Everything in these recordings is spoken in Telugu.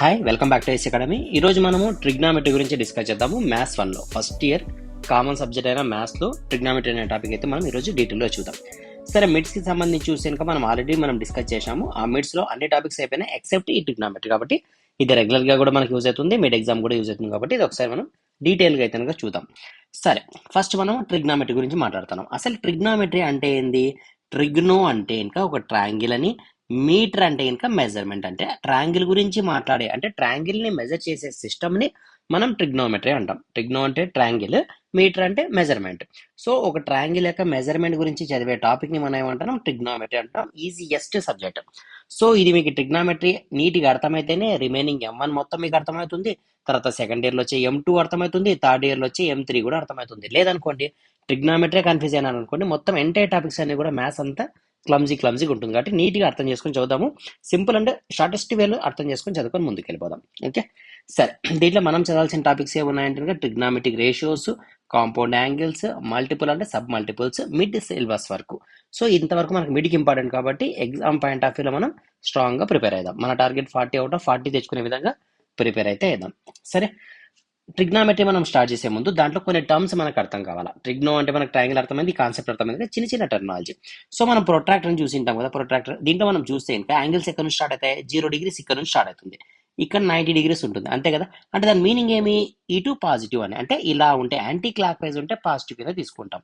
Hi, welcome back to S academy. ఈరోజు మనము ట్రిగ్నామెట్రీ గురించి డిస్కస్ చేద్దాము. మ్యాథ్స్ 1లో ఫస్ట్ ఇయర్ కామన్ సబ్జెక్ట్ అయిన మ్యాథ్స్లో ట్రిగ్నామెట్రీ అనే టాపిక్ అయితే మనం ఈరోజు డీటెయిల్గా చూద్దాం. సరే, మిడ్స్కి సంబంధించి చూస్తే కనుక మనం ఆల్రెడీ డిస్కస్ చేసాము. ఆ మిడ్స్లో అన్ని టాపిక్స్ అయిపోయినాయి ఎక్సెప్ట్ ఈ ట్రిగ్నామెట్రీ. కాబట్టి ఇది రెగ్యులర్గా కూడా మనకి యూజ్ అవుతుంది, మిడ్ ఎగ్జామ్ కూడా యూజ్ అవుతుంది. కాబట్టి ఇది ఒకసారి మనం డీటెయిల్గా అయితే కనుక చూద్దాం. సరే, ఫస్ట్ మనం ట్రిగ్నామెట్రీ గురించి మాట్లాడుతున్నాం. అసలు ట్రిగ్నామెట్రీ అంటే ఏంది? ట్రిగ్నో అంటే ఇంకా ఒక ట్రయాంగిల్ అని, మీటర్ అంటే ఇంకా మెజర్మెంట్. అంటే ట్రయాంగిల్ గురించి మాట్లాడే, అంటే ట్రయాంగిల్ ని మెజర్ చేసే సిస్టమ్ ని మనం ట్రిగ్నోమెట్రీ అంటాం. ట్రిగ్నో అంటే ట్రయాంగిల్, మీటర్ అంటే మెజర్మెంట్. సో ఒక ట్రయాంగిల్ యొక్క మెజర్మెంట్ గురించి చదివే టాపిక్ ని మనం ఏమంటాం? ట్రిగ్నోమెట్రీ అంటాం. Easiest subject. సో ఇది మీకు ట్రిగ్నోమెట్రీ నీట్గా అర్థమైతేనే రిమైనింగ్ M1 మొత్తం మీకు అర్థమవుతుంది. తర్వాత సెకండ్ ఇయర్లో వచ్చే M2 అర్థమవుతుంది, థర్డ్ ఇయర్లో వచ్చే M3 కూడా అర్థమవుతుంది. లేదనుకోండి, ట్రిగ్నోమెట్రీ కన్ఫ్యూజ్ అయినారు అనుకోండి, మొత్తం ఎంటైర్ టాపిక్స్ అన్ని కూడా మ్యాథ్స్ అంతా క్లమ్జీగా ఉంటుంది. కాబట్టి నీట్గా అర్థం చేసుకొని చదువుదాము. సింపుల్ అంటే షార్టెస్ట్ వేలో అర్థం చేసుకొని చదువుకొని ముందుకు వెళ్ళిపోదాం. ఓకే, సరే. దీంట్లో మనం చదవాల్సిన టాపిక్స్ ఏమున్నాయంటే trigonometric ratios, compound angles, multiple అంటే సబ్ మల్టిపుల్స్, మిడ్ సిలబస్ వరకు. సో ఇంతవరకు మనకు మిడ్కి ఇంపార్టెంట్ కాబట్టి ఎగ్జామ్ పాయింట్ ఆఫ్ వ్యూలో మనం స్ట్రాంగ్గా ప్రిపేర్ అవుదాం. మన టార్గెట్ 40 అవుట్ ఆఫ్ 40 తెచ్చుకునే విధంగా ప్రిపేర్ అయితే అవుదాం. సరే, ట్రిగ్నామెట్రీ మనం స్టార్ట్ చేసే ముందు దాంట్లో కొన్ని టర్మ్స్ మనకు అర్థం కావాలా. ట్రిగ్నో అంటే మనకు ట్రయాంగిల్ అర్థమైంది, కాన్సెప్ట్ అర్థమైంది, చిన్న చిన్న టెర్మినాలజీ. సో మనం ప్రొట్రాక్టర్ చూసి ఉంటాం కదా. ప్రొట్రాక్టర్ దీంట్లో మనం చూస్తే ఇంకా యాంగిల్స్ ఎక్కడ నుంచి స్టార్ట్ అవుతాయి? 0 degrees ఇక్కడ నుంచి స్టార్ట్ అవుతుంది, ఇక్కడ 90 degrees ఉంటుంది, అంతే కదా. అంటే దాని మీనింగ్ ఏమి? ఇటు పాజిటివ్ అని. అంటే ఇలా ఉంటే యాంటీ క్లాక్ వైజ్ ఉంటే పాజిటివ్ కింద తీసుకుంటాం.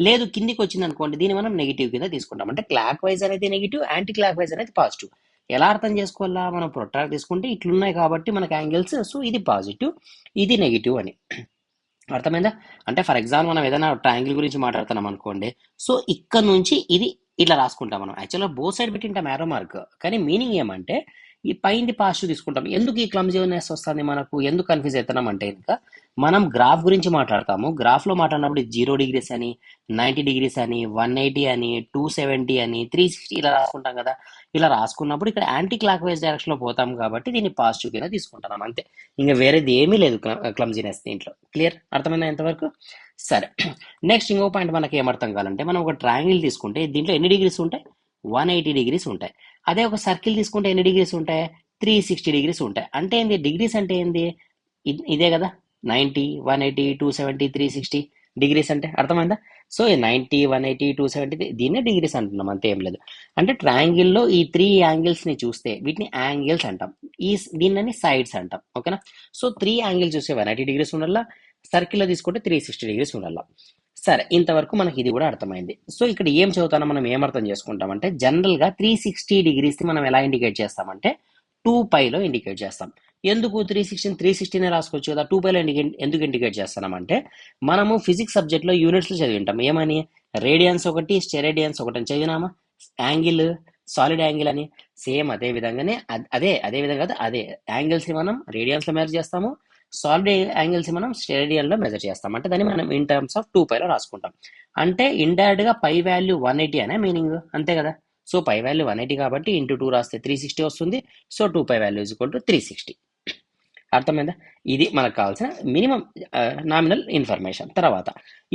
లేదు కిందికి వచ్చింది అనుకోండి, దీన్ని మనం నెగిటివ్ కింద తీసుకుంటాం. అంటే క్లాక్ వైజ్ అనేది నెగిటివ్, యాంటీ క్లాక్ వైజ్ అనేది పాజిటివ్. ఎలా అర్థం చేసుకోవాలా? మనం ప్రొట్రాక్ట్ తీసుకుంటే ఇట్లున్నాయి కాబట్టి మనకు యాంగిల్స్, సో ఇది పాజిటివ్, ఇది నెగిటివ్ అని. అర్థమైందా? అంటే ఫర్ ఎగ్జాంపుల్ మనం ఏదైనా ట్రయాంగిల్ గురించి మాట్లాడుతున్నాం అనుకోండి, సో ఇక్కడ నుంచి ఇది ఇట్లా రాసుకుంటాం. మనం యాక్చువల్గా బోత్ సైడ్ పెట్టింటాం మ్యారో మార్క్, కానీ మీనింగ్ ఏమంటే ఈ పైంది పాజిటివ్ తీసుకుంటాం. ఎందుకు ఈ క్లమ్జీనెస్ వస్తుంది మనకు? ఎందుకు కన్ఫ్యూజ్ అవుతున్నాం అంటే ఇంకా మనం గ్రాఫ్ గురించి మాట్లాడతాము. గ్రాఫ్లో మాట్లాడినప్పుడు 0 degrees అని, 90 degrees అని, 180 అని, 270 అని, 360 ఇలా రాసుకుంటాం కదా. ఇలా రాసుకున్నప్పుడు ఇక్కడ యాంటీ క్లాక్ వైజ్ డైరెక్షన్లో పోతాం కాబట్టి దీన్ని పాజిటివ్ కింద తీసుకుంటున్నాం, అంతే. ఇంకా వేరేది ఏమీ లేదు క్లమ్జీనెస్ దీంట్లో. క్లియర్? అర్థమైందా ఎంతవరకు? సరే, నెక్స్ట్ ఇంకో పాయింట్ మనకి ఏమర్థం కావాలంటే, మనం ఒక ట్రయాంగిల్ తీసుకుంటే దీంట్లో ఎన్ని డిగ్రీస్ ఉంటాయి? 180 degrees ఉంటాయి. అదే ఒక సర్కిల్ తీసుకుంటే ఎన్ని డిగ్రీస్ ఉంటాయి? 360 degrees ఉంటాయి. అంటే ఏంది? డిగ్రీస్ అంటే ఏంది? ఇదే కదా, 90, 180, 270, 360 డిగ్రీస్ అంటే. అర్థమైందా? సో 90, 180, 270 దీన్నే డిగ్రీస్ అంటున్నాం, అంతే, ఏం లేదు. అంటే ట్రయాంగిల్లో ఈ 3 యాంగిల్స్ ని చూస్తే వీటిని యాంగిల్స్ అంటాం, దీన్ని సైడ్స్ అంటాం. ఓకేనా? సో 3 యాంగిల్స్ చూస్తే 180 degrees ఉండాలా, సర్కిల్లో తీసుకుంటే 360 degrees ఉండాలా. సరే, ఇంతవరకు మనకి ఇది కూడా అర్థమైంది. సో ఇక్కడ ఏం చదువుతానో మనం ఏం అర్థం చేసుకుంటామంటే, జనరల్గా 360 degrees ని మనం ఎలా ఇండికేట్ చేస్తామంటే 2πలో ఇండికేట్ చేస్తాం. ఎందుకు 360 రాసుకోవచ్చు కదా, 2πలో ఎందుకు ఇండికేట్ చేస్తున్నామంటే, మనము ఫిజిక్స్ సబ్జెక్ట్లో యూనిట్స్లో చదివి ఉంటాం. ఏమని? రేడియన్స్ ఒకటి, స్టెరేడియన్స్ ఒకటి అని చదివినామా? యాంగిల్, సాలిడ్ యాంగిల్ అని. సేమ్ అదే విధంగానే అదే విధంగా అదే యాంగిల్స్ని మనం రేడియన్స్లో మెజర్ చేస్తాము, సాలిడ్ యాంగిల్స్ మనం స్టెరేడియన్లో మెజర్ చేస్తాం. అంటే దాన్ని మనం ఇన్ టర్మ్స్ ఆఫ్ 2πలో రాసుకుంటాం. అంటే ఇండైరెక్ట్గా పై వాల్యూ 180 అనే మీనింగ్, అంతే కదా. సో పై వాల్యూ 180 కాబట్టి ఇంటూ 2 రాస్తే 360 వస్తుంది. So 2π value is equal to 360. అర్థమైందా? ఇది మనకు కావాల్సిన మినిమం నామినల్ ఇన్ఫర్మేషన్. తర్వాత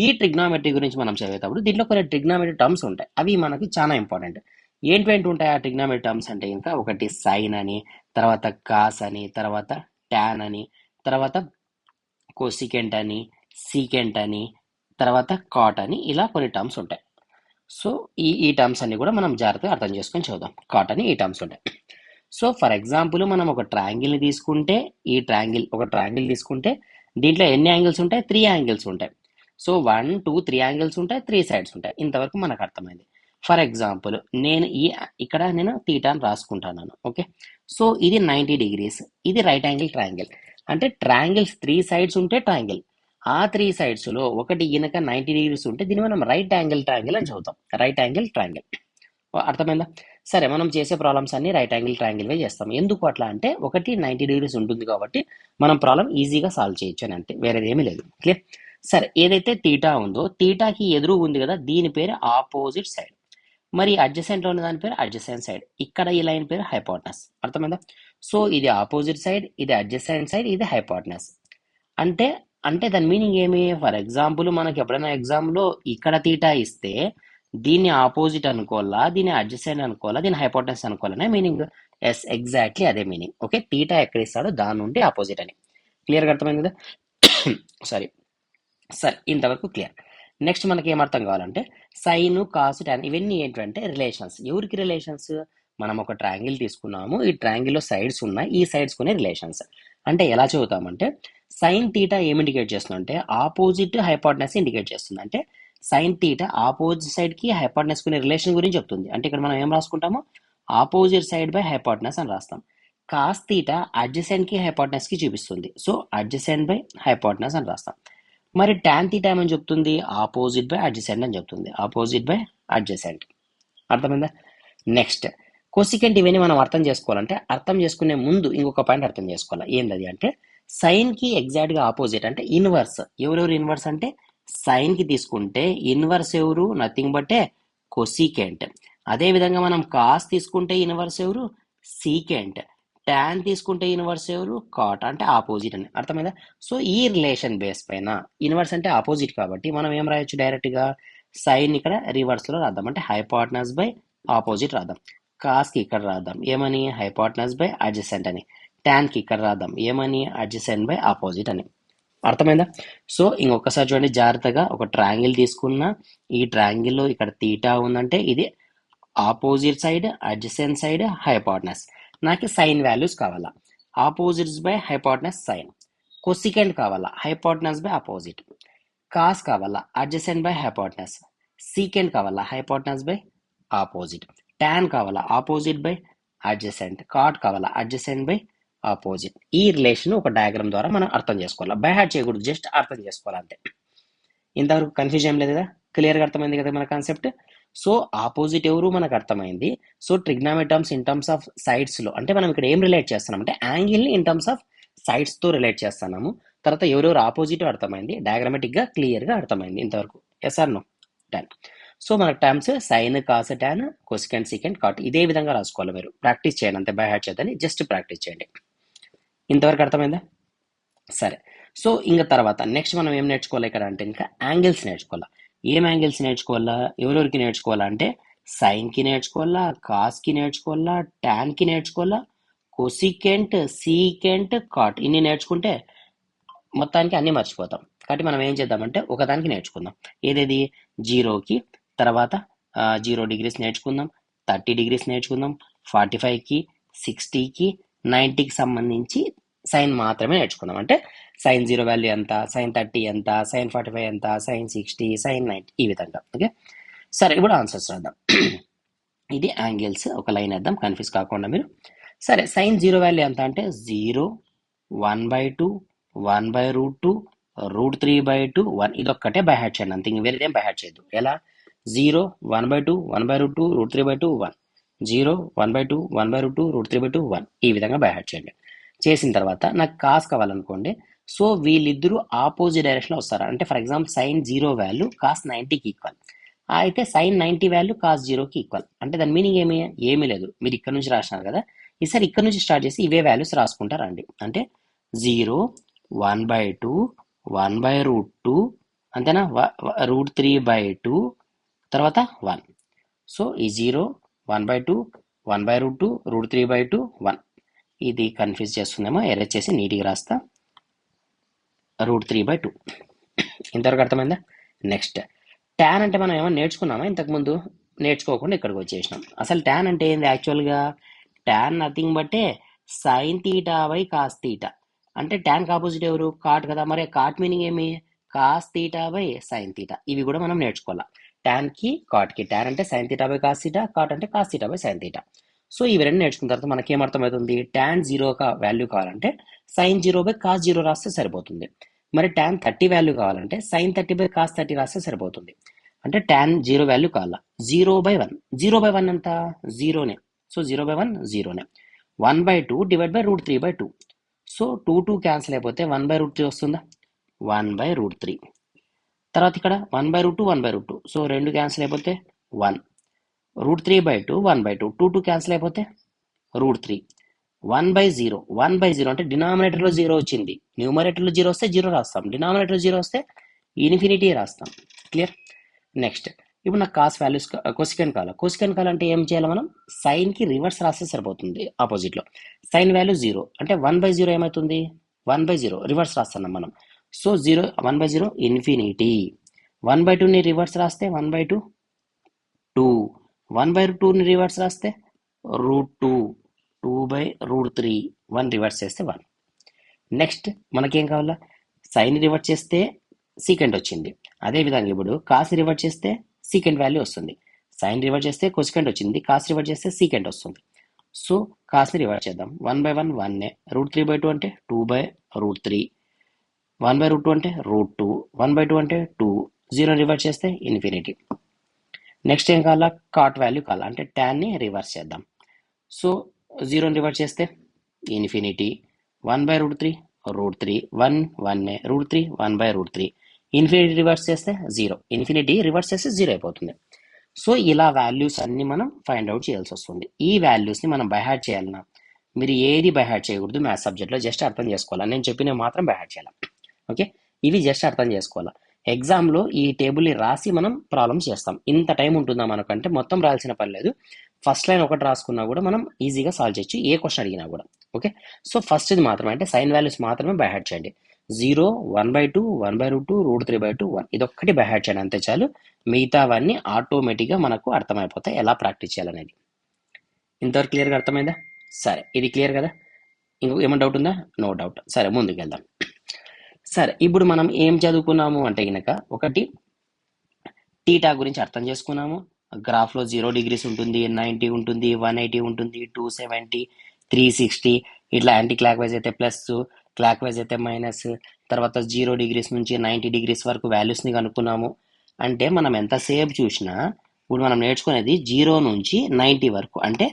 ఈ ట్రిగ్నామెట్రీ గురించి మనం చదివేటప్పుడు దీంట్లో కొన్ని ట్రిగ్నామెట్రీ టర్మ్స్ ఉంటాయి, అవి మనకి చాలా ఇంపార్టెంట్. ఏంటి ఉంటాయి ఆ ట్రిగ్నామెట్రీ టర్మ్స్ అంటే ఇంకా ఒకటి సైన్ అని, తర్వాత కాస్ అని, తర్వాత టాన్ అని, తర్వాత కోసికెంట్ అని, సీకెంట్ అని, తర్వాత కాట్ అని, ఇలా కొన్ని టర్మ్స్ ఉంటాయి. సో ఈ టర్మ్స్ అన్ని కూడా మనం జాగ్రత్తగా అర్థం చేసుకొని చదువుదాం. కాట్ అని ఈ టర్మ్స్ ఉంటాయి. సో ఫర్ ఎగ్జాంపుల్ మనం ఒక ట్రయాంగిల్ని తీసుకుంటే, ఒక ట్రయాంగిల్ తీసుకుంటే దీంట్లో ఎన్ని యాంగిల్స్ ఉంటాయి? 3 యాంగిల్స్ ఉంటాయి. సో 1, 2, 3 యాంగిల్స్ ఉంటాయి, 3 సైడ్స్ ఉంటాయి. ఇంతవరకు మనకు అర్థమైంది. ఫర్ ఎగ్జాంపుల్ నేను ఇక్కడ తీటాను రాసుకుంటాను. ఓకే, సో ఇది 90 degrees, ఇది రైట్ యాంగిల్ ట్రయాంగిల్. అంటే ట్రయాంగిల్స్ 3 సైడ్స్ ఉంటే ట్రయాంగిల్, ఆ 3 సైడ్స్లో ఒకటి ఈయనక 90 degrees ఉంటే దీన్ని మనం రైట్ యాంగిల్ ట్రయాంగిల్ అని చదువుతాం. Right angle triangle. అర్థమైందా? సరే, మనం చేసే ప్రాబ్లమ్స్ అన్ని రైట్ యాంగిల్ ట్రయాంగిల్వే చేస్తాం. ఎందుకు అట్లా అంటే, ఒకటి 90 degrees ఉంటుంది కాబట్టి మనం ప్రాబ్లం ఈజీగా సాల్వ్ చేయొచ్చు అని, అంతే, వేరేది ఏమీ లేదు. క్లియర్? సరే, ఏదైతే తీటా ఉందో తీటాకి ఎదురు ఉంది కదా, దీని పేరు ఆపోజిట్ సైడ్. మరి అడ్జసెంట్లో ఉన్న దాని పేరు అడ్జసెంట్ సైడ్. ఇక్కడ ఈ లైన్ పేరు హైపోటనస్. అర్థమైందా? సో ఇది ఆపోజిట్ సైడ్, ఇది అడ్జసెంట్ సైడ్, ఇది హైపోటనస్. అంటే దాని మీనింగ్ ఏమి? ఫర్ ఎగ్జాంపుల్ మనకి ఎప్పుడైనా ఎగ్జామ్లో ఇక్కడ తీటా ఇస్తే దీన్ని ఆపోజిట్ అనుకోవాలా, దీన్ని అడ్జసెంట్ అనుకోవాలా, దీన్ని హైపోటెనస్ అనుకోవాలనే మీనింగ్. ఎస్, ఎగ్జాక్ట్లీ అదే మీనింగ్. ఓకే, తీటా ఎక్కడ ఇస్తాడో దాని నుండి ఆపోజిట్ అని. క్లియర్గా అర్థమైంది కదా? సారీ, సరే, ఇంతవరకు క్లియర్. నెక్స్ట్ మనకి ఏమర్థం కావాలంటే సైన్, కాస్, టాన్ ఇవన్నీ ఏంటంటే రిలేషన్స్. ఎవరికి రిలేషన్స్? మనం ఒక ట్రయాంగిల్ తీసుకున్నాము, ఈ ట్రయాంగిల్లో సైడ్స్ ఉన్నాయి, ఈ సైడ్స్ కొనే రిలేషన్స్. అంటే ఎలా చదువుతామంటే సైన్ తీటా ఏమి ఇండికేట్ చేస్తుంది అంటే ఆపోజిట్ హైపోటెనస్ ఇండికేట్ చేస్తుంది. అంటే సైన్ తీటా ఆపోజిట్ సైడ్ కి హైపోటెనస్ కొనే రిలేషన్ గురించి చెప్తుంది. అంటే ఇక్కడ మనం ఏం రాసుకుంటాము? ఆపోజిట్ సైడ్ బై హైపోటెనస్ అని రాస్తాం. కాస్ తీటా అడ్జసెంట్ కి హైపోటెనస్ కి చూపిస్తుంది, సో అడ్జసెంట్ బై హైపోటెనస్ అని రాస్తాం. మరి టాన్ తీటా ఏమని చెప్తుంది? ఆపోజిట్ బై అడ్జసెంట్ అని చెప్తుంది. Opposite by adjacent. అర్థమైందా? Next cosecant. ఇవన్నీ మనం అర్థం చేసుకోవాలంటే అర్థం చేసుకునే ముందు ఇంకొక పాయింట్ అర్థం చేసుకోవాలి. ఏంటది అంటే సైన్ కి ఎగ్జాక్ట్ గా ఆపోజిట్ అంటే ఇన్వర్స్. ఎవరెవరు ఇన్వర్స్ అంటే సైన్ కి తీసుకుంటే ఇన్వర్స్ ఎవరు? Nothing but A cosecant. అదే విధంగా మనం కాస్ తీసుకుంటే ఇన్వర్స్ ఎవరు? సీకెంట్. టాన్ తీసుకుంటే ఇన్వర్స్ ఎవరు? కాట్. అంటే ఆపోజిట్ అని. అర్థమైందా? సో ఈ రిలేషన్ బేస్ పైన ఇన్వర్స్ అంటే ఆపోజిట్ కాబట్టి మనం ఏం రాయొచ్చు? డైరెక్ట్ గా సైన్ ఇక్కడ రివర్స్ లో రాద్దాం, అంటే హైపోటెనస్ బై ఆపోజిట్ రాద్దాం. కాస్ కి ఇక్కడ రాద్దాం ఏమని? హైపోటెనస్ బై అడ్జసెంట్ అని. టాన్ కి ఇక్కడ రాద్దాం ఏమని? అడ్జసెంట్ బై ఆపోజిట్ అని. అర్థమైందా? సో ఇంకొకసారి చూడండి జాగ్రత్తగా. ఒక ట్రయాంగిల్ తీసుకున్న, ఈ ట్రయాంగిల్ లో ఇక్కడ తీటా ఉందంటే ఇది opposite side, adjacent side, hypotenuse. నాకు సైన్ వాల్యూస్ కావాలా? Opposites by hypotenuse sine. Cosecant కావాలా? Hypotenuse by opposite. కాస్ కావాలా? Adjacent by hypotenuse. సీకెంట్ కావాలా? Hypotenuse by opposite. టాన్ కావాలా? Opposite by adjacent. కాట్ కావాలా? Adjacent by opposite. ఈ రిలేషన్ ఒక డయాగ్రామ్ ద్వారా మనం అర్థం చేసుకోవాలి. బై హార్ట్ చేయకూడదు, జస్ట్ అర్థం చేసుకోవాలి అంతే. ఇంతవరకు కన్ఫ్యూజన్ ఏం లేదు కదా? క్లియర్గా అర్థమైంది కదా మన కాన్సెప్ట్? సో ఆపోజిట్ ఎవరు మనకు అర్థమైంది. So trigonometry terms in terms of sides లో అంటే మనం ఇక్కడ ఏం రిలేట్ చేస్తున్నాం అంటే యాంగిల్ ని ఇన్ టర్మ్స్ ఆఫ్ సైడ్స్ తో రిలేట్ చేస్తున్నాము. తర్వాత ఎవరెవరు ఆపోజిట్ అర్థమైంది, డయాగ్రామెటిక్ గా క్లియర్ గా అర్థమైంది ఇంతవరకు. Yes or no? Done. So మనకు terms sine, cos, tan, cosecant, secant, cot ఇదే విధంగా రాసుకోవాలి. మీరు ప్రాక్టీస్ చేయండి అంతే, బై హార్ట్ చేద్దని జస్ట్ ప్రాక్టీస్ చేయండి. ఇంతవరకు అర్థమైందా? సరే. సో ఇంకా తర్వాత నెక్స్ట్ మనం ఏం నేర్చుకోవాలి ఇక్కడ అంటే ఇంకా యాంగిల్స్ నేర్చుకోవాలా. ఏం యాంగిల్స్ నేర్చుకోవాలా? ఎవరెవరికి నేర్చుకోవాలా అంటే సైన్ కి నేర్చుకోవాలా, కాస్ కి నేర్చుకోవాలా, టాన్ కి నేర్చుకోవాలా, కొసికెంట్, సీకెంట్, కాట్ ఇన్ని నేర్చుకుంటే మొత్తానికి అన్ని మర్చిపోతాం. కాబట్టి మనం ఏం చేద్దామంటే ఒకదానికి నేర్చుకుందాం. ఏదేది? జీరోకి, తర్వాత 0 డిగ్రీస్ నేర్చుకుందాం, 30 డిగ్రీస్ నేర్చుకుందాం, 45కి, 60కి, 90కి సంబంధించి సైన్ మాత్రమే నేర్చుకుందాం. అంటే సైన్ 0 వాల్యూ ఎంత, సైన్ 30 ఎంత, సైన్ 45 ఎంత, సైన్ 60, సైన్ 90 ఈ విధంగా. ఓకే, సరే ఇప్పుడు ఆన్సర్స్ రాద్దాం. ఇది యాంగిల్స్. ఒక లైన్ వేద్దాం కన్ఫ్యూజ్ కాకుండా మీరు. సరే, సైన్ 0 వాల్యూ ఎంత అంటే 0, 1/2, 1/√2, √3/2, 1. ఇదొక్కటే బై హార్ట్ చేయండి అంతే, ఇంక వేరేదేం బై హార్ట్ చేయొద్దు. ఎలా? 0, 1/2, 1/√2, √3/2, 1. 0, 1/2, 1/√2, √3/2, 1. ఈ విధంగా బై హార్ట్ చేయండి. చేసిన తర్వాత నాకు కాస్ కావాలనుకోండి. సో వీళ్ళిద్దరూ ఆపోజిట్ డైరెక్షన్లో వస్తారు. అంటే for example sine 0 value cos 90కి ఈక్వల్, అయితే సైన్ 90 వాల్యూ కాస్ 0కి ఈక్వల్. అంటే దాని మీనింగ్ ఏమీ లేదు. మీరు ఇక్కడ నుంచి రాసినారు కదా, ఈసారి ఇక్కడ నుంచి స్టార్ట్ చేసి ఇవే వాల్యూస్ రాసుకుంటారండి. అంటే 0, 1/2, 1/√2 అంతేనా, √3/2, తర్వాత 1. సో ఈ 0, 1/2, 1/√2, √3/2, 1. ఇది కన్ఫ్యూజ్ చేస్తుందేమో, ఎరేజ్ చేసి నీట్గా రాస్తా. √3/2. ఇంతవరకు అర్థమైందా? నెక్స్ట్ ట్యాన్ అంటే మనం ఏమైనా నేర్చుకున్నామా ఇంతకుముందు? నేర్చుకోకుండా ఇక్కడికి వచ్చేసినాం. అసలు ట్యాన్ అంటే ఏంది యాక్చువల్గా? ట్యాన్ నథింగ్ బట్టే sign theta by cos theta. అంటే ట్యాన్ ఆపోజిట్ ఎవరు? కాట్ కదా. మరి కాట్ మీనింగ్ ఏమి? Cos theta by sine theta. ఇవి కూడా మనం నేర్చుకోవాలి. ట్యాన్ కి కాట్ కి. ట్యాన్ అంటే sine theta by cos theta, cot అంటే cos theta by sine theta. So ఇవి రెండు నేర్చుకున్న తర్వాత మనకి ఏమర్థమవుతుంది? ట్యాన్ 0 వాల్యూ కావాలంటే సైన్ 0 బై కాస్ 0 రాస్తే సరిపోతుంది. మరి ట్యాన్ 30 వాల్యూ కావాలంటే సైన్ 30 బై కాస్ 30 రాస్తే సరిపోతుంది. అంటే ట్యాన్ 0 వాల్యూ కావాలా? 0/1. 0/1 ఎంత? 0నే. సో 0/1 0నే. 1/2 డివైడ్ బై √3/2. సో 2 క్యాన్సిల్ అయిపోతే 1/√3 వస్తుందా? 1/√3. తర్వాత ఇక్కడ 1/√2, 1/√2. సో 2 క్యాన్సిల్ అయిపోతే 1. √3/2, 1/2. 2 క్యాన్సిల్ అయిపోతే √3. 1/0. 1/0 అంటే డినామినేటర్లో 0 వచ్చింది. న్యూమరేటర్లో 0 వస్తే 0 రాస్తాం, డినామినేటర్లో 0 వస్తే ఇన్ఫినిటీ రాస్తాం. క్లియర్? నెక్స్ట్ ఇప్పుడు నాకు కాస్ వాల్యూస్ కొసికెంట్ కావాలి. కొసికెంట్ కావాలంటే ఏం చేయాలి మనం? సైన్కి రివర్స్ రాస్తే సరిపోతుంది. ఆపోజిట్లో సైన్ వాల్యూ 0 అంటే 1/0 ఏమవుతుంది? 1/0 రివర్స్ రాస్తున్నాం మనం. So 1/0 infinity. 1/2ని రివర్స్ రాస్తే 1/2 2. 1/2ని రివర్స్ రాస్తే √2. 2/√3. 1 రివర్స్ చేస్తే 1. నెక్స్ట్ మనకేం కావాలా? సైన్ రివర్స్ చేస్తే సీకెంట్ వచ్చింది. అదేవిధంగా ఇప్పుడు కాస్ రివర్స్ చేస్తే సీకెంట్ వాల్యూ వస్తుంది. సైన్ రివర్స్ చేస్తే కొసికెంట్ వచ్చింది. కాస్ రివర్స్ చేస్తే సీకెంట్ వస్తుంది. సో కాస్ని రివర్స్ చేద్దాం. 1/1 1 √3/2 అంటే 2/√3. 1/√2 అంటే √2. 1/2 అంటే 2. 0 రివర్స్ చేస్తే ఇన్ఫినిటీ. నెక్స్ట్ ఏం కావాలా? కాట్ వాల్యూ కావాలా అంటే ట్యాన్ని రివర్స్ చేద్దాం. సో 0 రివర్స్ చేస్తే ఇన్ఫినిటీ. 1/√3 √3. 1 1 √3 1/√3. ఇన్ఫినిటీ రివర్స్ చేస్తే 0. ఇన్ఫినిటీ రివర్స్ చేస్తే 0 అయిపోతుంది. సో ఇలా వాల్యూస్ అన్ని మనం ఫైండ్ అవుట్ చేయాల్సి వస్తుంది. ఈ వాల్యూస్ని మనం బైహార్ట్ చేయాలన్నా మీరు ఏది బైహార్ట్ చేయకూడదు. మ్యాథ్స్ సబ్జెక్ట్లో జస్ట్ అర్థం చేసుకోవాలి. నేను చెప్పినవి మాత్రం బైహార్ట్ చేయాలి. ఓకే, ఇవి జస్ట్ అర్థం చేసుకోవాలి. ఎగ్జామ్లో ఈ టేబుల్ని రాసి మనం ప్రాబ్లమ్స్ చేస్తాం. ఇంత టైం ఉంటుందా మనకంటే మొత్తం రాయాల్సిన పని లేదు. ఫస్ట్ లైన్ ఒకటి రాసుకున్నా కూడా మనం ఈజీగా సాల్వ్ చేయొచ్చు, ఏ క్వశ్చన్ అడిగినా కూడా. ఓకే, సో ఫస్ట్ ఇది మాత్రమే అంటే సైన్ వాల్యూస్ మాత్రమే బైహార్ట్ చేయండి. 0, 1/2, 1/√2, √3/2, 1 ఇదొక్కటి బైహార్ట్ చేయండి అంతే చాలు. మిగతావన్నీ ఆటోమేటిక్గా మనకు అర్థమైపోతాయి ఎలా ప్రాక్టీస్ చేయాలనేది. ఇంతవరకు క్లియర్గా అర్థమైందా? సరే, ఇది క్లియర్ కదా? ఇంకొక ఏమైనా డౌట్ ఉందా? No doubt. సరే, ముందుకు వెళ్దాం. సరే, ఇప్పుడు మనం ఏం చదువుకున్నాము అంటే కనుక ఒకటి టీటా గురించి అర్థం చేసుకున్నాము. గ్రాఫ్లో 0 degrees ఉంటుంది, 90 ఉంటుంది, 180 ఉంటుంది, 270, 360 ఇట్లా యాంటీ క్లాక్ వైజ్ అయితే ప్లస్, క్లాక్ వైజ్ అయితే మైనస్. తర్వాత 0 degrees నుంచి 90 degrees వరకు వాల్యూస్ని కనుక్కున్నాము. అంటే మనం ఎంతసేపు చూసినా ఇప్పుడు మనం నేర్చుకునేది 0 నుంచి 90 వరకు. అంటే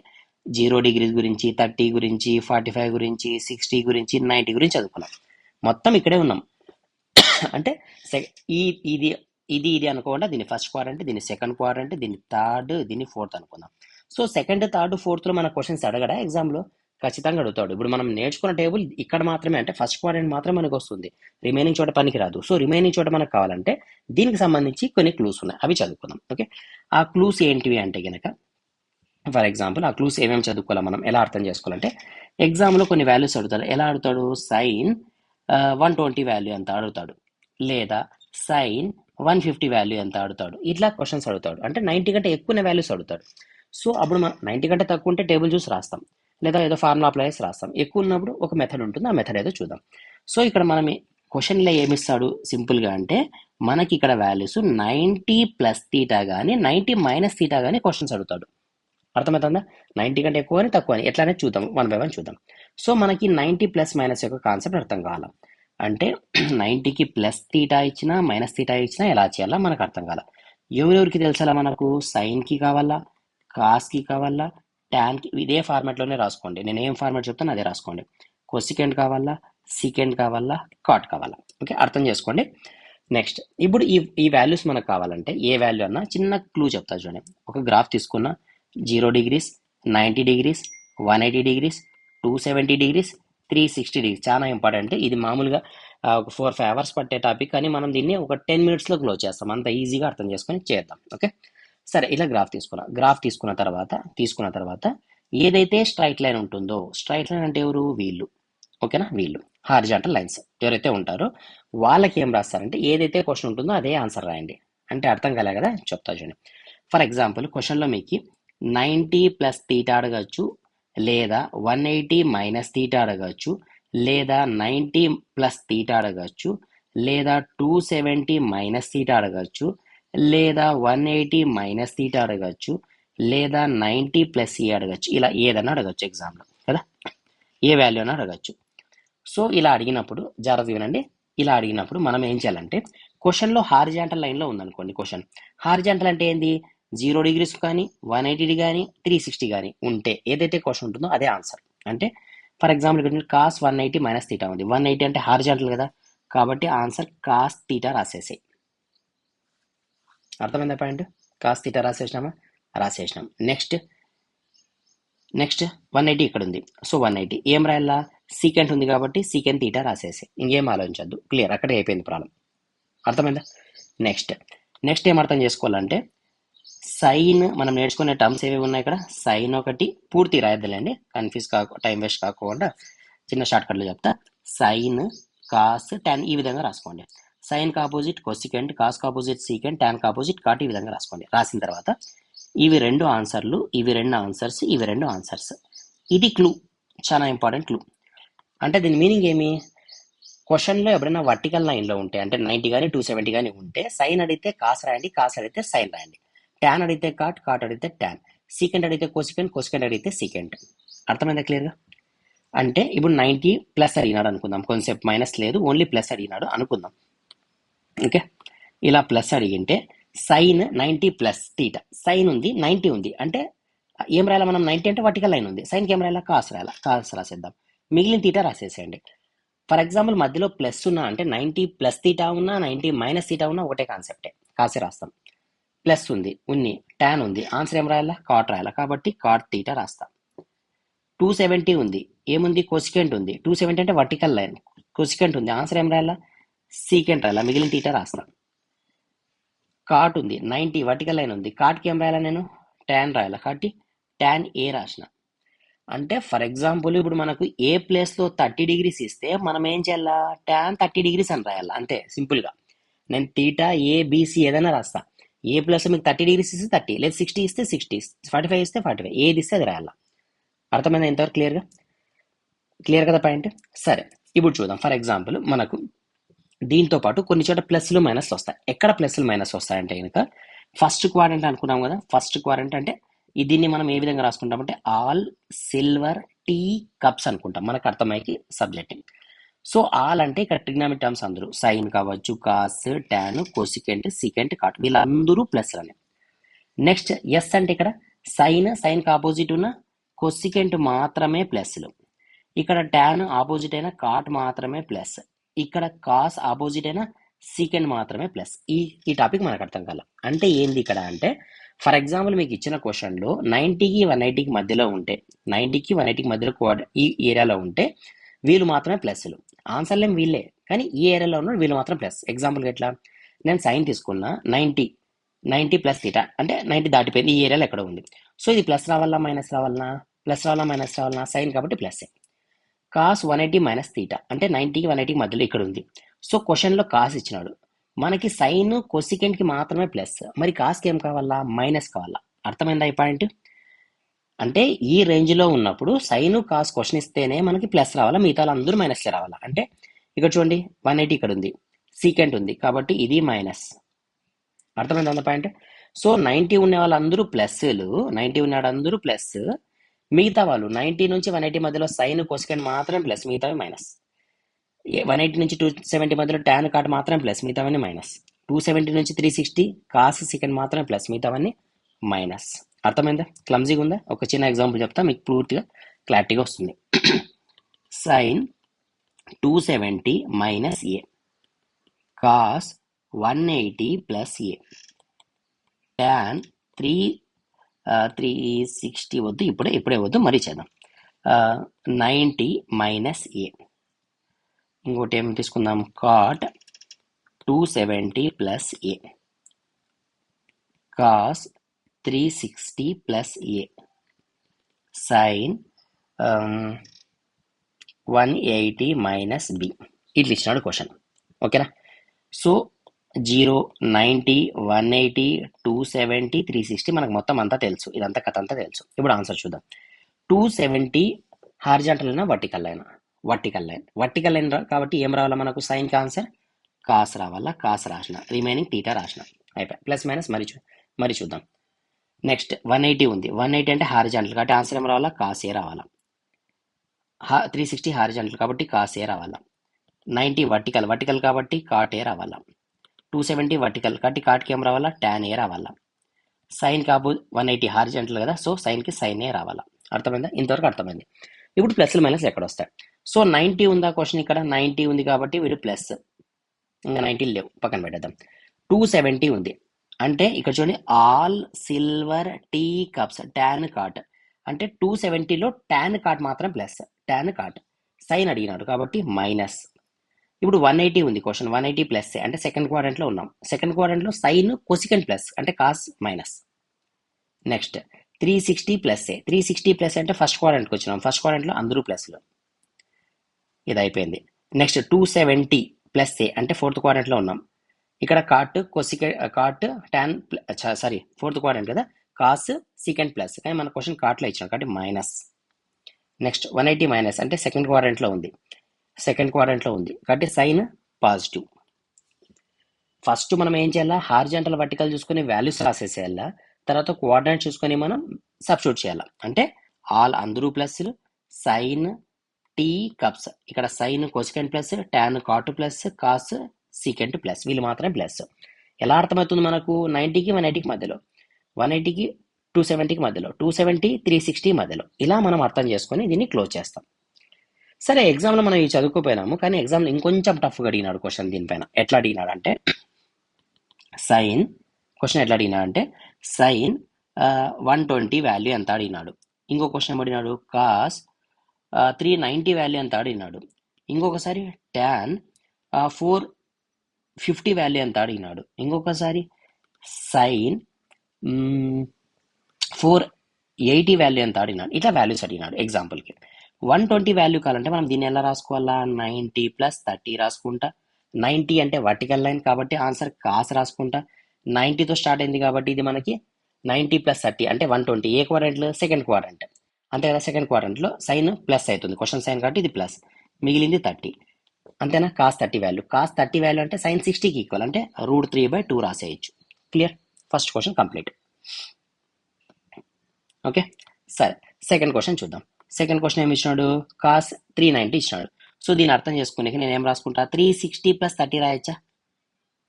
0 degrees గురించి, 30 గురించి, 45 గురించి, 60 గురించి, 90 గురించి చదువుకున్నాం. మొత్తం ఇక్కడే ఉన్నాం. అంటే ఇది ఇది ఇది అనుకోకుండా దీని ఫస్ట్ క్వాడ్రంట్, దీని సెకండ్ క్వాడ్రంట్, దీని థర్డ్, దీని ఫోర్త్ అనుకుందాం. సో సెకండ్, థర్డ్, ఫోర్త్లో మన క్వశ్చన్స్ అడగడా ఎగ్జామ్లో? ఖచ్చితంగా అడుగుతాడు. ఇప్పుడు మనం నేర్చుకున్న టేబుల్ ఇక్కడ మాత్రమే అంటే ఫస్ట్ క్వాడ్రంట్ మాత్రమే మనకు వస్తుంది. రిమైనింగ్ చోట పనికి రాదు. సో రిమైనింగ్ చోట మనకు కావాలంటే దీనికి సంబంధించి కొన్ని క్లూస్ ఉన్నాయి, అవి చదువుకుందాం. ఓకే, ఆ క్లూస్ ఏంటివి అంటే కనుక ఫర్ ఎగ్జాంపుల్ ఆ క్లూస్ ఏమేమి చదువుకోవాలి, మనం ఎలా అర్థం చేసుకోవాలంటే ఎగ్జామ్లో కొన్ని వాల్యూస్ అడుగుతాడు. ఎలా అడుగుతాడు? సైన్ 120 వాల్యూ ఎంత అడుగుతాడు, లేదా సైన్ 150 వాల్యూ ఎంత అడుగుతాడు. ఇట్లా క్వశ్చన్స్ అడుగుతాడు. అంటే 90 కంటే ఎక్కువ వాల్యూస్ అడుగుతాడు. సో అప్పుడు మనం 90 కంటే తక్కువ ఉంటే టేబుల్ చూసి రాస్తాం, లేదా ఏదో ఫార్ములా అప్లై చేసి రాస్తాం. ఎక్కువ ఉన్నప్పుడు ఒక మెథడ్ ఉంటుంది, ఆ మెథడ్ ఏదో చూద్దాం. సో ఇక్కడ మనం క్వశ్చన్లో ఏమిస్తాడు సింపుల్గా అంటే మనకి ఇక్కడ వాల్యూస్ 90 ప్లస్ తీటా కానీ 90 మైనస్ తీటా కానీ క్వశ్చన్స్ అడుగుతాడు. అర్థమవుతుందా? 90 కంటే ఎక్కువ అని తక్కువ అని ఎట్లానే చూద్దాం, 1 by 1 చూద్దాం. సో మనకి 90 ప్లస్ మైనస్ యొక్క కాన్సెప్ట్ అర్థం కావాలి. అంటే 90కి ప్లస్ తీటా ఇచ్చినా మైనస్ తీటా ఇచ్చినా ఎలా చేయాలా మనకు అర్థం కావాలి. ఎవరెవరికి తెలుసాలా మనకు? సైన్కి కావాలా, కాస్కి కావాలా, ట్యాన్కి. ఇదే ఫార్మాట్లోనే రాసుకోండి, నేను ఏం ఫార్మాట్ చెప్తాను అదే రాసుకోండి. కొసికెంట్ కావాలా, సీకెంట్ కావాలా, కాట్ కావాలా. ఓకే, అర్థం చేసుకోండి. నెక్స్ట్ ఇప్పుడు ఈ వాల్యూస్ మనకు కావాలంటే ఏ వాల్యూ అన్నా చిన్న క్లూ చెప్తా చూడండి. ఒక గ్రాఫ్ తీసుకున్నా 0 degrees, 90 degrees, 180 degrees, 270 degrees, 360 degrees. చాలా ఇంపార్టెంట్. ఇది మామూలుగా ఒక 4-5 hours పట్టే టాపిక్, కానీ మనం దీన్ని ఒక 10 minutesలో క్లోజ్ చేస్తాం. అంత ఈజీగా అర్థం చేసుకొని చేద్దాం. ఓకే, సరే, ఇలా గ్రాఫ్ తీసుకున్న తర్వాత ఏదైతే స్ట్రైట్ లైన్ ఉంటుందో, స్ట్రైట్ లైన్ అంటే ఎవరు? వీళ్ళు. ఓకేనా, వీళ్ళు హారిజాంటల్ లైన్స్ ఎవరైతే ఉంటారో వాళ్ళకి ఏం రాస్తారంటే ఏదైతే క్వశ్చన్ ఉంటుందో అదే ఆన్సర్ రాయండి. అంటే అర్థం కాలే కదా, చెప్తా చూడండి. ఫర్ ఎగ్జాంపుల్ క్వశ్చన్లో మీకు 90 ప్లస్ తీటా అడగచ్చు, లేదా 180 మైనస్ తీటా అడగచ్చు, లేదా 90 ప్లస్ తీటా అడగచ్చు, లేదా 270 మైనస్ తీటా అడగచ్చు, లేదా 180 మైనస్ తీటా అడగచ్చు, లేదా 90 ప్లస్ ఈ అడగచ్చు. ఇలా ఏదైనా అడగచ్చు ఎగ్జామ్లో కదా, ఏ వాల్యూ అయినా అడగచ్చు. సో ఇలా అడిగినప్పుడు జాగ్రత్తగా వినండి. ఇలా అడిగినప్పుడు మనం ఏం చేయాలంటే క్వశ్చన్లో హారిజాంటల్ లైన్లో ఉందనుకోండి. క్వశ్చన్ హారిజాంటల్ అంటే ఏంది? 0 degrees కానీ 180 కానీ 360 కానీ ఉంటే ఏదైతే క్వశ్చన్ ఉంటుందో అదే ఆన్సర్. అంటే ఫర్ ఎగ్జాంపుల్ ఇక్కడ కాస్ 180 మైనస్ తీటా ఉంది. 180 అంటే హారిజాంటల్ కదా, కాబట్టి ఆన్సర్ కాస్ తీటా రాసేసాయి. అర్థమైందా పాయింట్? కాస్ తీటా రాసేసినాం. నెక్స్ట్ 180 ఇక్కడ ఉంది. సో 180 ఏం రాయాలా? సీకెంట్ ఉంది కాబట్టి సీకెంట్ తీటా రాసేసి, ఇంకేం ఆలోచించద్దు. క్లియర్, అక్కడే అయిపోయింది ప్రాబ్లం. అర్థమైందా? నెక్స్ట్ ఏం అర్థం చేసుకోవాలంటే సైన్ మనం నేర్చుకునే టర్మ్స్ ఏవి ఉన్నాయి ఇక్కడ? సైన్ ఒకటి, పూర్తి రాయద్దులేండి, కన్ఫ్యూజ్ టైం వేస్ట్ కాకుండా చిన్న షార్ట్ కట్లు చెప్తా. సైన్, కాస్, tan ఈ విధంగా రాసుకోండి. Sine opposite cosecant, cos opposite secant, tan opposite cot, ఈ విధంగా రాసుకోండి. రాసిన తర్వాత ఇవి రెండు ఆన్సర్లు, ఇవి రెండు ఆన్సర్స్, ఇవి రెండు ఆన్సర్స్. ఇది క్లూ, చాలా ఇంపార్టెంట్ క్లూ. అంటే దీని మీనింగ్ ఏమి? క్వశ్చన్లో ఎప్పుడైనా వర్టికల్ లైన్లో ఉంటే, అంటే 90 కానీ 270 కానీ ఉంటే సైన్ అడిగితే కాస్ రాయండి, కాస్ అడిగితే సైన్ రాయండి. ట్యాన్ అడిగితే కాట్, కాట్ అడిగితే ట్యాన్, సీకెంట్ అడిగితే కోసికెంట్, కోసికెంట్ అడిగితే సీకెంట్. అర్థమైందా క్లియర్గా? అంటే ఇప్పుడు 90 ప్లస్ అడిగినాడు అనుకుందాం, కొంచెంసేపు మైనస్ లేదు, ఓన్లీ ప్లస్ అడిగినాడు అనుకుందాం. ఓకే, ఇలా ప్లస్ అడిగింటే సైన్ 90 ప్లస్ టీటా, సైన్ ఉంది 90 ఉంది అంటే ఏం రాయాలి మనం? 90 అంటే వర్టికల్ లైన్ ఉంది, సైన్కి ఏం రాయాలా? Cos రాయాలా, cos రాసేద్దాం. మిగిలిన తీటా రాసేసేయండి. ఫర్ ఎగ్జాంపుల్ మధ్యలో ప్లస్ ఉన్నా అంటే 90 ప్లస్ తీటా ఉన్నా 90 మైనస్ తీటా ఉన్నా ఒకటే కాన్సెప్టే, కాసే రాస్తాం. ప్లస్ ఉంది, ట్యాన్ ఉంది, ఆన్సర్ ఏం రాయాలా? కాట్ రాయాలా, కాబట్టి కాట్ తీటా రాస్తాం. 270 ఉంది, ఏముంది? కొసికెంట్ ఉంది. 270 అంటే వర్టికల్ లైన్, కొసికెంట్ ఉంది, ఆన్సర్ ఏం రాయాలా? సీకెంట్ రాయాలా, మిగిలిన తీటా రాస్తాం. కాట్ ఉంది, 90 వర్టికల్ లైన్ ఉంది, కాట్కి ఏం రాయాలా నేను? ట్యాన్ రాయాలా, కాబట్టి ట్యాన్ ఏ రాసిన. అంటే ఫర్ ఎగ్జాంపుల్ ఇప్పుడు మనకు ఏ ప్లేస్లో 30 డిగ్రీస్ ఇస్తే మనం ఏం చేయాలా? ట్యాన్ 30 డిగ్రీస్ అని రాయాలి, అంతే సింపుల్గా. నేను తీటా ఏబిసి ఏదైనా రాస్తా. ఏ ప్లస్ మీకు 30 డిగ్రీస్ ఇస్తే 30, లేదా 60 ఇస్తే 60, 45 ఇస్తే 45, ఏది ఇస్తే అది రాయాలా. అర్థమైందా ఇంతవరకు? క్లియర్ కదా పాయింట్? సరే, ఇప్పుడు చూద్దాం. ఫర్ ఎగ్జాంపుల్ మనకు దీంతో పాటు కొన్ని చోట ప్లస్లు మైనస్లు వస్తాయి. ఎక్కడ ప్లస్లు మైనస్ వస్తాయంటే కనుక ఫస్ట్ క్వాడ్రంట్ అనుకున్నాం కదా. ఫస్ట్ క్వాడ్రంట్ అంటే దీన్ని మనం ఏ విధంగా రాసుకుంటామంటే ఆల్ సిల్వర్ టీ కప్స్ అనుకుంటాం, మనకు అర్థమయ్యే సబ్జెక్ట్. సో ఆల్ అంటే ఇక్కడ ట్రిగ్నామిక్ టర్మ్స్ అందరూ, సైన్ కావచ్చు, cos, tan, cosecant, secant, cot, వీళ్ళందరూ ప్లస్లని. నెక్స్ట్ ఎస్ అంటే ఇక్కడ సైన్ ఆపోజిట్ ఉన్న కొసికెంట్ మాత్రమే ప్లస్లు, ఇక్కడ టాన్ ఆపోజిట్ అయిన కాట్ మాత్రమే ప్లస్, ఇక్కడ కాస్ ఆపోజిట్ అయిన సీకెంట్ మాత్రమే ప్లస్. ఈ టాపిక్ మనకు అర్థం కాల. అంటే ఏంది ఇక్కడ అంటే ఫర్ ఎగ్జాంపుల్ మీకు ఇచ్చిన క్వశ్చన్లో 90కి 180కి మధ్యలో ఉంటే, 90కి 180కి మధ్యలో ఈ ఏరియాలో ఉంటే వీళ్ళు మాత్రమే ప్లస్లు, ఆన్సర్లు ఏం వీళ్ళే, కానీ ఈ ఏరియాలో ఉన్న వీళ్ళు మాత్రం ప్లస్. ఎగ్జాంపుల్కి ఎట్లా? నేను సైన్ తీసుకున్నా, 90 ప్లస్ తీటా అంటే 90 దాటిపోయింది, ఈ ఏరియాలో ఎక్కడ ఉంది. సో ఇది ప్లస్ రావాలా మైనస్ రావాలనా? ప్లస్ రావాలా మైనస్ రావాలనా? సైన్ కాబట్టి ప్లస్. కాస్ 180 మైనస్ తీటా అంటే 90కి 180కి మధ్యలో ఇక్కడ ఉంది. సో క్వశ్చన్లో కాస్ ఇచ్చినాడు, మనకి సైన్ కొసికెంట్కి మాత్రమే ప్లస్, మరి కాస్కి ఏం కావాలా? మైనస్ కావాలా. అర్థమైందా ఈ పాయింట్? అంటే ఈ రేంజ్లో ఉన్నప్పుడు సైన్ కాస్ క్వశ్చన్ ఇస్తేనే మనకి ప్లస్ రావాలా, మిగతా అందరూ మైనస్లే రావాలా. అంటే ఇక్కడ చూడండి 180 ఇక్కడ ఉంది, సీకెంట్ ఉంది, కాబట్టి ఇది మైనస్. అర్థమైందా పాయింట్? సో 90 ఉన్న వాళ్ళందరూ ప్లస్లు, 90 ఉన్న వాళ్ళందరూ ప్లస్, మిగతా వాళ్ళు 90 నుంచి 180 మధ్యలో సైన్ కొసికెంట్ మాత్రం ప్లస్, మిగతావి మైనస్. 180 నుంచి 270 మధ్యలో టాన్ కాట్ మాత్రం ప్లస్, మిగతావన్నీ మైనస్. 270 నుంచి 360 కాస్ సెకండ్ మాత్రమే ప్లస్, మిగతావన్నీ మైనస్. అర్థమైందా? క్లమ్జీగా ఉందా? ఒక చిన్న ఎగ్జాంపుల్ చెప్తా, మీకు పూర్తిగా క్లారిటీగా వస్తుంది. సైన్ 270 మైనస్ ఏ, కాస్ 180 ప్లస్ ఏ, టాన్ 360 వద్దు, ఇప్పుడే వద్దు, మరీ చేద్దాం. 90 మైనస్ ఏ, ఇంకోటి ఏం తీసుకుందాం? కాట్ 270 ప్లస్ ఏ, కాస్ 360 ప్లస్ ఏ, సైన్ 180 మైనస్ బి. ఇట్లా ఇచ్చినాడు క్వశ్చన్. ఓకేనా? సో 0, 90, 180, 270, 360 మనకు మొత్తం అంతా తెలుసు, ఇదంతా కథ అంతా తెలుసు. ఇప్పుడు ఆన్సర్ చూద్దాం. 270 హారిజాంటల్ అయినా వర్టికల్ అయినా? వర్టికల్ లైన్ కాబట్టి ఏం రావాలా మనకు? సైన్కి ఆన్సర్ కాస్ రావాలా, కాస్ రాసిన, రిమైనింగ్ టీటా రాసిన, అయిపోయి. ప్లస్ మైనస్ మరి చూద్దాం. నెక్స్ట్ 180 ఉంది, 180 అంటే హారిజాంటల్ కాబట్టి ఆన్సర్ ఏం రావాలా? కాస్ ఏ రావాలా. 360 హారిజాంటల్ కాబట్టి కాస్ ఏ రావాలా. 90 వర్టికల్ కాబట్టి కాట్ ఏ రావాలా. 270 వర్టికల్ కాబట్టి కాట్కి ఏం రావాలా? టాన్ ఏ రావాలా. సైన్ కాబో 180 హారిజాంటల్ కదా, సో సైన్కి సైన్ ఏ రావాలా. అర్థమైందా? ఇంతవరకు అర్థమైంది. ఇప్పుడు ప్లస్లు మైనస్ ఎక్కడ వస్తాయి? సో 90 ఉందా క్వశ్చన్, ఇక్కడ 90 ఉంది కాబట్టి వీడు ప్లస్, ఇంకా 90 లేవు, పక్కన పెట్టేద్దాం. 270 ఉంది అంటే ఇక్కడ చూడండి all silver tea cups, tan cot అంటే 270లో టాన్ కాట్ మాత్రం ప్లస్, టాన్ కాట్. సైన్ అడిగినాడు కాబట్టి మైనస్. ఇప్పుడు 180 ఉంది క్వశ్చన్, 180 ప్లస్ అంటే సెకండ్ క్వాడ్రంట్లో ఉన్నాం. సెకండ్ క్వాడ్రంట్లో సైన్ కొసికెంట్ ప్లస్ అంటే cos minus. Next 360 plus A, 360 plus అంటే ఫస్ట్ క్వాడ్రంట్కి వచ్చినాం, ఫస్ట్ క్వాడ్రంట్లో అందరూ ప్లస్లు, ఇది అయిపోయింది. నెక్స్ట్ 270 ప్లస్ ఏ అంటే ఫోర్త్ క్వాడ్రంట్లో ఉన్నాం, ఇక్కడ కాట్ టాన్ ఫోర్త్ క్వాడ్రంట్ కదా, కాస్ సీకెండ్ ప్లస్, కానీ మన క్వశ్చన్ కాట్లో ఇచ్చాం కాబట్టి మైనస్. నెక్స్ట్ 180 మైనస్ అంటే సెకండ్ క్వాడ్రంట్లో ఉంది కాబట్టి సైన్ పాజిటివ్. ఫస్ట్ మనం ఏం చేయాలా, హారిజాంటల్ వర్టికల్ చూసుకొని వాల్యూస్ రాసేసేయాలా, తర్వాత కోఆర్డినేట్ చూసుకొని మనం సబ్స్టిట్యూట్ చేయాలి. అంటే ఆల్ అందరూ ప్లస్లు, సైన్ టీ కప్స్, ఇక్కడ sine cosecant plus, tan cot plus, cos secant plus, వీళ్ళు మాత్రమే ప్లస్. ఎలా అర్థమవుతుంది మనకు, 90కి 180కి మధ్యలో, 180కి 270కి మధ్యలో, 270 360 మధ్యలో, ఇలా మనం అర్థం చేసుకొని దీన్ని క్లోజ్ చేస్తాం. సరే, ఎగ్జామ్లో మనం ఇవి చదువుకోపోయినాము, కానీ ఎగ్జామ్లో ఇంకొంచెం టఫ్గా అడిగినాడు క్వశ్చన్ దీనిపైన. ఎట్లా అడిగినాడు అంటే సైన్ సైన్ 120 వాల్యూ ఎంత అడిగినాడు. ఇంకో క్వశ్చన్ ఏమడినాడు, కాస్ 390 వాల్యూ ఎంత అడిగినాడు. ఇంకొకసారి టాన్ 450 వాల్యూ ఎంత అడిగినాడు. ఇంకొకసారి సైన్ 480 వాల్యూ ఎంత అడిగినాడు. ఇట్లా వాల్యూస్ అడిగినాడు. ఎగ్జాంపుల్కి 120 వాల్యూ కావాలంటే మనం దీన్ని ఎలా రాసుకోవాలా, 90 + 30 రాసుకుంటా. 90 అంటే వర్టికల్ లైన్ కాబట్టి ఆన్సర్ కాస్ రాసుకుంటా. 90తో స్టార్ట్ అయింది కాబట్టి ఇది మనకి 90 + 30 అంటే 120. ఏ క్వాడ్రంట్లో, సెకండ్ క్వాడ్రంట్, అంతే కదా. సెకండ్ క్వాడ్రంట్లో సైన్ ప్లస్ అవుతుంది, క్వశ్చన్ సైన్ కాబట్టి ఇది ప్లస్, మిగిలింది 30, అంతేనా. కాస్ 30 వాల్యూ అంటే సైన్ 60కి ఈక్వల్, అంటే √3/2 రాసేయచ్చు. Clear, first question complete. Okay, సరే సెకండ్ క్వశ్చన్ చూద్దాం. సెకండ్ క్వశ్చన్ ఏమి ఇచ్చినాడు, కాస్ 390 ఇచ్చినాడు. సో దీన్ని అర్థం చేసుకునే నేను ఏం రాసుకుంటా, 360 + 30 రాయచ్చా,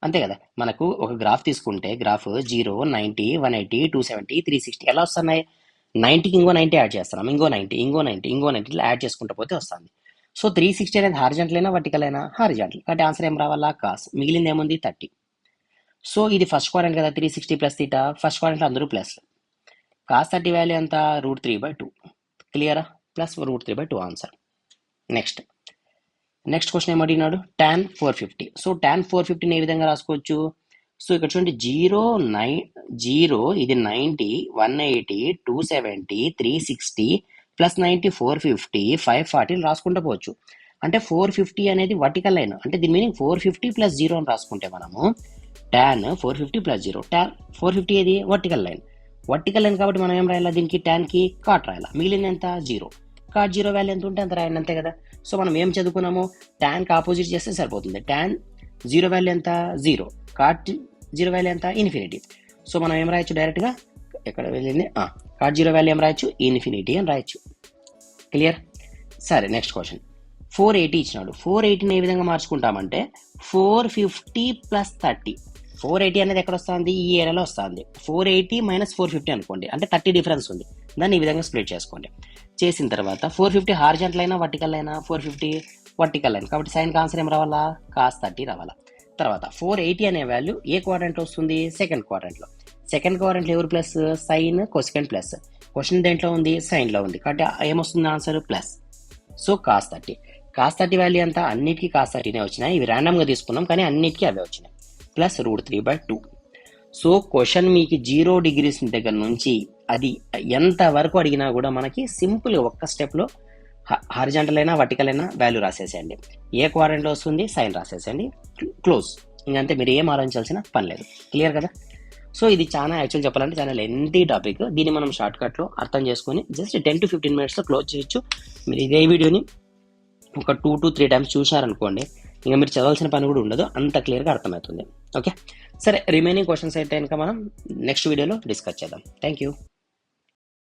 అంతే కదా. మనకు ఒక గ్రాఫ్ తీసుకుంటే గ్రాఫ్ 0, 90, 180, 270, 360 ఎలా వస్తున్నాయి. 90కి ఇంకో 90 యాడ్ చేస్తున్నాం, ఇంకో 90 ఇట్లా యాడ్ చేసుకుంటూ పోతే వస్తుంది. సో 360 అనేది హారిజాంటల్ అయినా వర్టికల్ అయినా హారిజాంటల్, కాబట్టి ఆన్సర్ ఏం రావాలా, కాస్. మిగిలింది ఏముంది, 30. సో ఇది ఫస్ట్ క్వాడ్రంట్ కదా, 360 + θ, ఫస్ట్ క్వాడ్రంట్లో అందరూ ప్లస్. కాస్ 30 వాల్యూ ఎంత, √3/2. క్లియరా, ప్లస్ √3/2 ఆన్సర్. నెక్స్ట్ క్వశ్చన్ ఏమడిగినాడు, టాన్ 450. సో టాన్ 450ని ఏ విధంగా రాసుకోవచ్చు. సో ఇక్కడ చూడండి, 0 ఇది 90, 180, 270, 360 + 90 450, 540 రాసుకుంటూ పోవచ్చు. అంటే 450 అనేది వర్టికల్ లైన్, అంటే దీని మీనింగ్ 450 + 0 అని రాసుకుంటే మనము టాన్ 450 + 0, టాన్ 450 ఏది వర్టికల్ లైన్ కాబట్టి మనం ఏం రాయాలి, దీనికి టాన్కి కాట్ రాయాలి. మిగిలింది ఎంత, 0. కాట్ 0 వాల్యూ ఎంత ఉంటే అంత రాయండి, అంతే కదా. సో మనం ఏం చదువుకున్నాము, టాన్కి ఆపోజిట్ చేస్తే సరిపోతుంది. టాన్ 0 వాల్యూ ఎంత, 0. కాట్ 0 వాల్యూ ఎంత, ఇన్ఫినిటీ. సో మనం ఏం రాయొచ్చు, డైరెక్ట్గా ఎక్కడ వెళ్ళింది, కాట్ 0 వాల్యూ ఏం రాయొచ్చు, ఇన్ఫినిటీ అని రాయొచ్చు. క్లియర్. సరే నెక్స్ట్ క్వశ్చన్, 480 ఇచ్చినాడు. 480ని ఏ విధంగా మార్చుకుంటామంటే 450 + 30. 480 అనేది ఎక్కడ వస్తుంది, ఈ ఏరియాలో వస్తుంది. 480 - 450 అనుకోండి, అంటే 30 డిఫరెన్స్ ఉంది. దాన్ని ఈ విధంగా స్ప్లిట్ చేసుకోండి. చేసిన తర్వాత 450 హారిజాంటల్ అయినా వర్టికల్ అయినా, 450 వర్టికల్ లైన్ కాబట్టి సైన్ ఆన్సర్ ఏం రావాలా, కాస్ 30 రావాలా. తర్వాత 480 అనే వాల్యూ ఏ క్వాడ్రంట్ వస్తుంది, సెకండ్ క్వాడ్రంట్లో. సెకండ్ క్వాడ్రంట్లో ఎవరు plus, sine cosecant plus. Question దేంట్లో ఉంది, సైన్లో ఉంది కాబట్టి ఏమొస్తుంది answer, plus. So cos 30 value అంతా అన్నిటికీ కాస్ 30నే వచ్చినాయి. ఇవి ర్యాండమ్గా తీసుకున్నాం కానీ అన్నిటికీ అవే వచ్చినాయి, ప్లస్ √3/2. సో క్వశ్చన్ మీకు 0 degrees దగ్గర నుంచి అది ఎంత వరకు అడిగినా కూడా మనకి సింపుల్ ఒక్క స్టెప్లో హారిజాంటల్ అయినా వర్టికల్ అయినా వాల్యూ రాసేసేయండి. ఏ క్వాడ్రంట్లో వస్తుంది, సైన్ రాసేసేయండి, క్లోజ్. ఇంకంతే, మీరు ఏం ఆలోచించాల్సిన పని లేదు. క్లియర్ కదా. సో ఇది చాలా యాక్చువల్ చెప్పాలంటే చాలా లెంతీ టాపిక్. దీన్ని మనం షార్ట్కట్లో అర్థం చేసుకొని జస్ట్ 10 to 15 minutesలో క్లోజ్ చేయొచ్చు. మీరు ఇదే వీడియోని ఒక 2 to 3 times చూశారనుకోండి, ఇంకా మీరు చదవాల్సిన పని కూడా ఉండదు, అంత క్లియర్గా అర్థమవుతుంది. ఓకే, సరే రిమైనింగ్ క్వశ్చన్స్ అయితే కనుక మనం నెక్స్ట్ వీడియోలో డిస్కస్ చేద్దాం. Thank you.